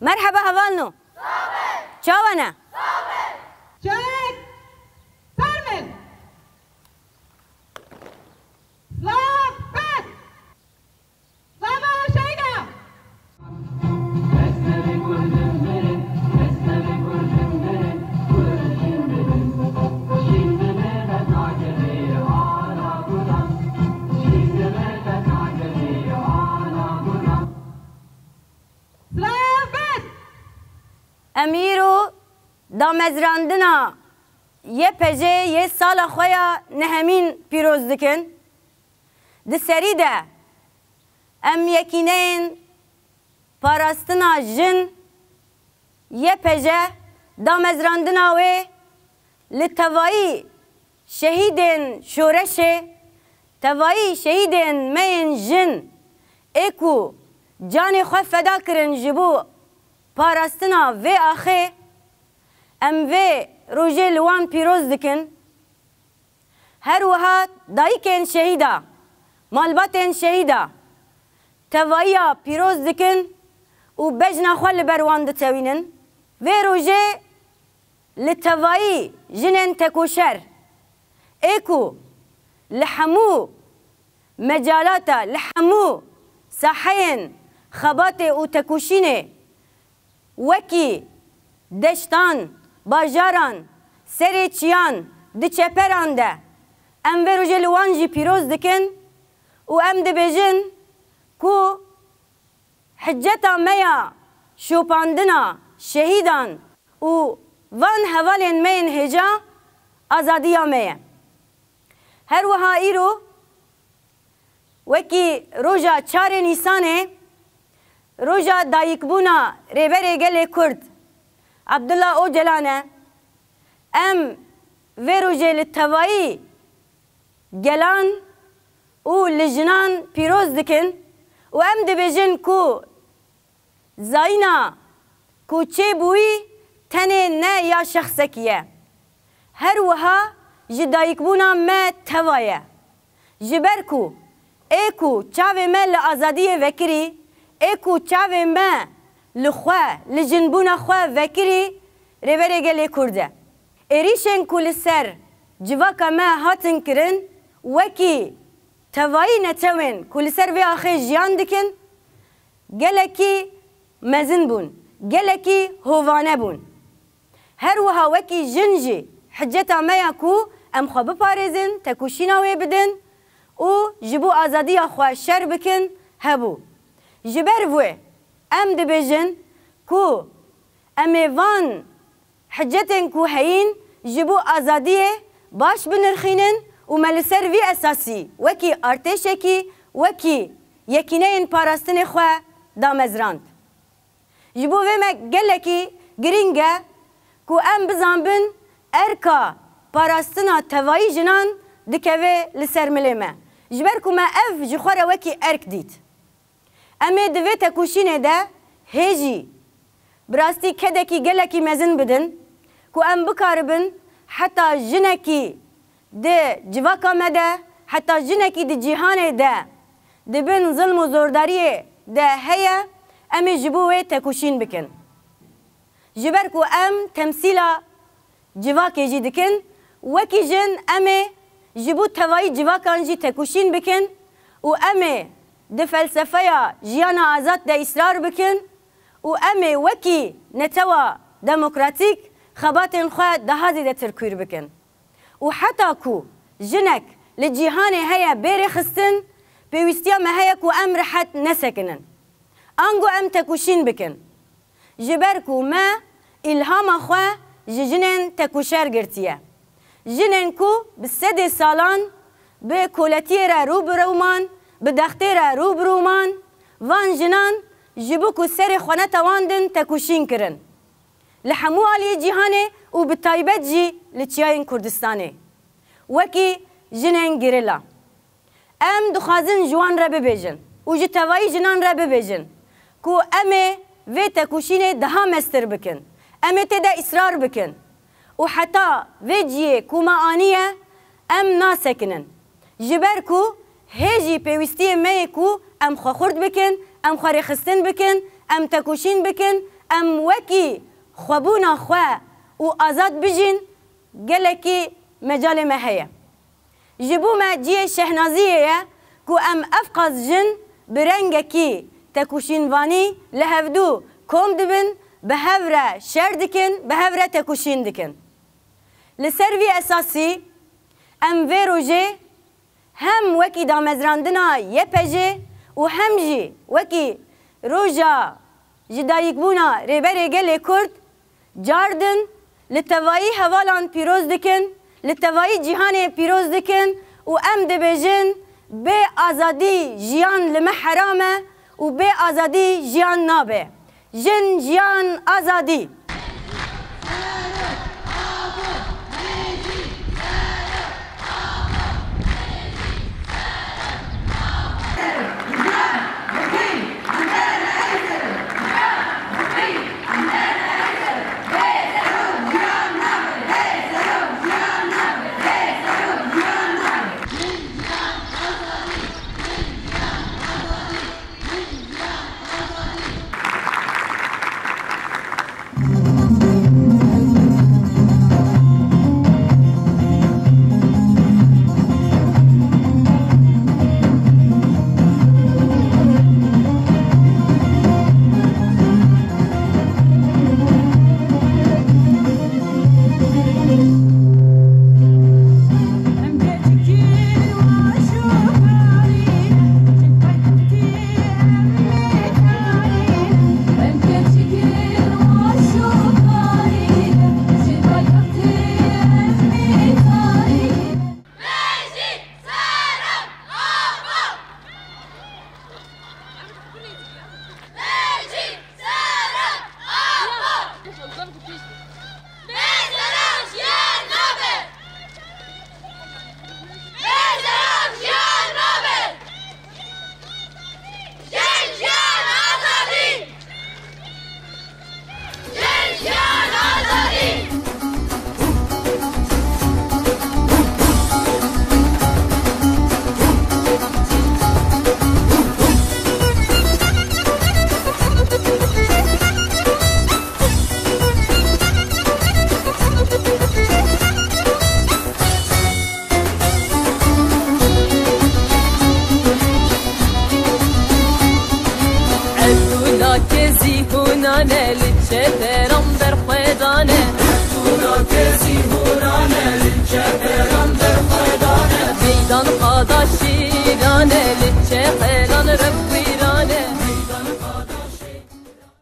مرحبا هوالنو چاوانا Çek! Sarmın! Slapet! Slava şeyda! Slapet! امیرو دا مزراندنا یه پجه یه سال خویا نهمین پیروز دکن ده سری ده ام یکینین پاراستنا جن یه پجه دا مزراندنا و لطوایی شهیدین شورشه توایی شهیدین مین جن اکو جان خواه فدا کرن جبو پاراستنا و آخه ام وی روژه لوان پیروز دکن هر وها دایکن شهیدا مالباتن شهیدا توایی پیروز دکن و بجنا خوال بروان دتوینن و روژه لتوایی جنن تکوشر ایکو لحمو مجالاتا لحمو ساحين خباتي و تكوشيني وكي دشتان باجاران سري چيان دي چپران ده ام بروجه لوان جي پیروز دكن و ام ده بجن كو حجتا ميا شوپاندنا شهيدان و وان هوالين مين هجا آزاديا ميا هر وها ايرو وكي روجا 4 نيسانه روجا دايكبونا ريبري گل كرد عبدالله او جلانه ام في روجه للتوائي گلان و لجنان پیروز دکن و ام دبجن کو زاینا کو چه بوی تنه نه یا شخصکیه هر وها جدایکبونا ما توایه جبرکو ایکو چاوه ما لآزادی وکری ایکو چاوه ما لخواه لجنبونا خواه وکری ریبره گلی کرده ایریشن کل سر جواکا ما هاتن کرن وکی توایی نتوین کل سر وی آخی جیان دکن گلکی مزن بون گلکی هوانه بون هر وها وکی جنجی حجتا ما یکو ام خواه بپارزن تکوشینا وی بدن و جبو آزادی خواه شر بکن هبو جبر وی ام دبجن کو امی وان حجتن کو هین جبو آزادی باش بنرخینن و ملسر وی اساسی وکی ارتشکی وکی یکینه این پاراستن خواه دامزراند جبو وی مگلکی گرینگه کو ام بزنبن ارکا پاراستنا توایی جنان دکوه لسر ملیمه جبر کو ما اف جخوره وکی ارک دید امی دوی تکوشینه ده هیجی براستی کدکی گلکی مزن بدن کو ام بکاربن حتی جنکی ده جواکا مده حتی جنکی ده جیهانه ده ده بین ظلم و زورداری ده هیا امی جبوه تکوشین بکن جبر کو ام تمثیلا جواکی جی دکن وکی جن امی جبو توایی جواکان جی تکوشین بکن و امی ده فلسفه جیانا آزاد ده اصرار بکن و امی وکی نتوا دموکراتیک خباتن خواه ده هازی ده ترکویر بکن و حتی کو جنک لجیهان هیا بیر خستن پیوستیا ما هیا کو ام رحت نسکنن انگو ام تکوشین بکن جبر کو ما الهام خواه جنن تکوشر گرتیه جنن کو بسد سالان به کولتی را رو برومان به دخته را رو برومان وان جنان جبو کو سر خونه تواندن تکوشین کرن لحمو آلی جیهانه و به تایبت جی لچیاین کردستانه وکی جنن گریلا ام دخازن جوان را ببیجن و جی توایی جنان را ببیجن کو امه و تکوشینه دها مستر بکن امه تدا اصرار بکن و حتی و جیه کو ما آنیه ام ناسکنن جبر کو هیجی پیوستی می کو ام خورد بکن ام خواری خستن بکن ام تکوشین بکن ام وکی خوابونا خواه و آزاد بجین گلکی مجال مهیه جبو ما جیه شهنازیه که ام افقاز جن برنگکی تکوشینوانی لهفدو کم دبن به هفره شر دکن به هفره تکوشین دکن لسروی اساسی ام وی روژه هم وکی دامزراندنا یه پجه و هم جی وکی روژا جدایک بونا ریبر گل کرد جاردن لتوایی هوالان پیروز دکن لتوایی جهان پیروز دکن و ام دبجن به آزادی جیان لمه حرامه و به آزادی جیان نابه جن جیان آزادی شیرانه لچه خیلانه